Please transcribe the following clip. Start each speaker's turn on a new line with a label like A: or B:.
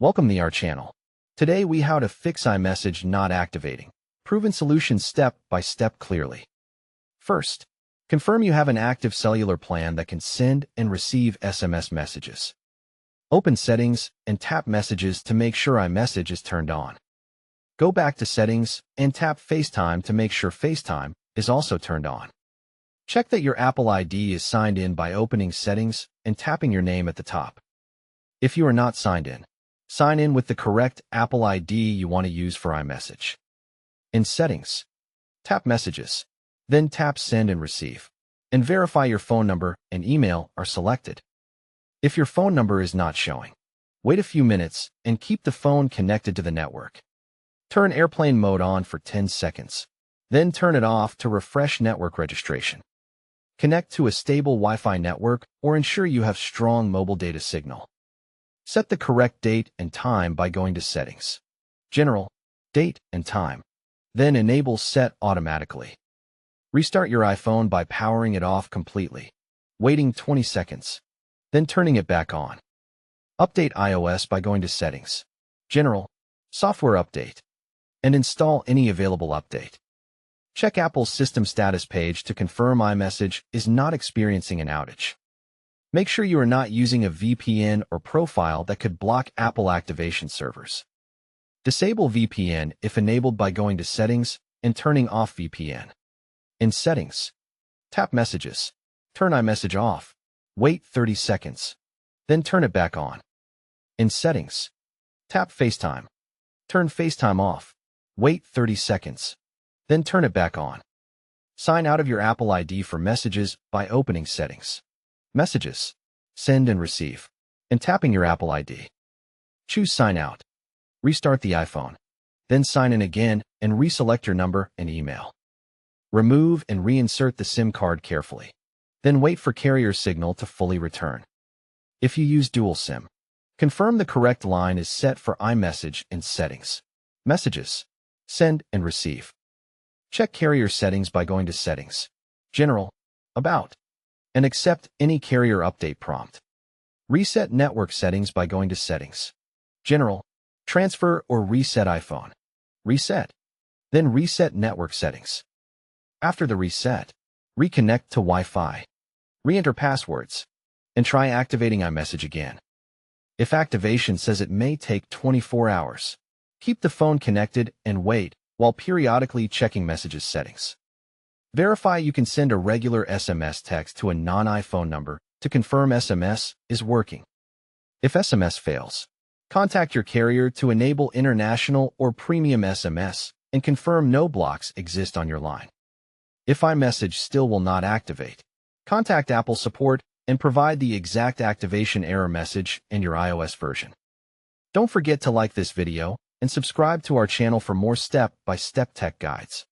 A: Welcome to our channel. Today we how to fix iMessage not activating. Proven solution step by step clearly. First, confirm you have an active cellular plan that can send and receive SMS messages. Open Settings and tap Messages to make sure iMessage is turned on. Go back to Settings and tap FaceTime to make sure FaceTime is also turned on. Check that your Apple ID is signed in by opening Settings and tapping your name at the top. If you are not signed in, sign in with the correct Apple ID you want to use for iMessage. In Settings, tap Messages, then tap Send and Receive, and verify your phone number and email are selected. If your phone number is not showing, wait a few minutes and keep the phone connected to the network. Turn airplane mode on for 10 seconds, then turn it off to refresh network registration. Connect to a stable Wi-Fi network or ensure you have strong mobile data signal. Set the correct date and time by going to Settings, General, Date and Time, then enable Set Automatically. Restart your iPhone by powering it off completely, waiting 20 seconds, then turning it back on. Update iOS by going to Settings, General, Software Update, and install any available update. Check Apple's system status page to confirm iMessage is not experiencing an outage. Make sure you are not using a VPN or profile that could block Apple activation servers. Disable VPN if enabled by going to Settings and turning off VPN. In Settings, tap Messages, turn iMessage off, wait 30 seconds, then turn it back on. In Settings, tap FaceTime, turn FaceTime off, wait 30 seconds, then turn it back on. Sign out of your Apple ID for messages by opening Settings, Messages, Send and Receive, and tapping your Apple ID. Choose Sign Out. Restart the iPhone, then sign in again and reselect your number and email. Remove and reinsert the SIM card carefully, then wait for carrier signal to fully return. If you use dual SIM, confirm the correct line is set for iMessage in Settings, Messages, Send and Receive. Check carrier settings by going to Settings, General, About, and accept any carrier update prompt. Reset network settings by going to Settings, General, Transfer or Reset iPhone. Reset, then reset network settings. After the reset, reconnect to Wi-Fi. Re-enter passwords, and try activating iMessage again. If activation says it may take 24 hours, keep the phone connected and wait while periodically checking messages settings. Verify you can send a regular SMS text to a non-iPhone number to confirm SMS is working. If SMS fails, contact your carrier to enable international or premium SMS and confirm no blocks exist on your line. If iMessage still will not activate, contact Apple support and provide the exact activation error message in your iOS version. Don't forget to like this video and subscribe to our channel for more step-by-step tech guides.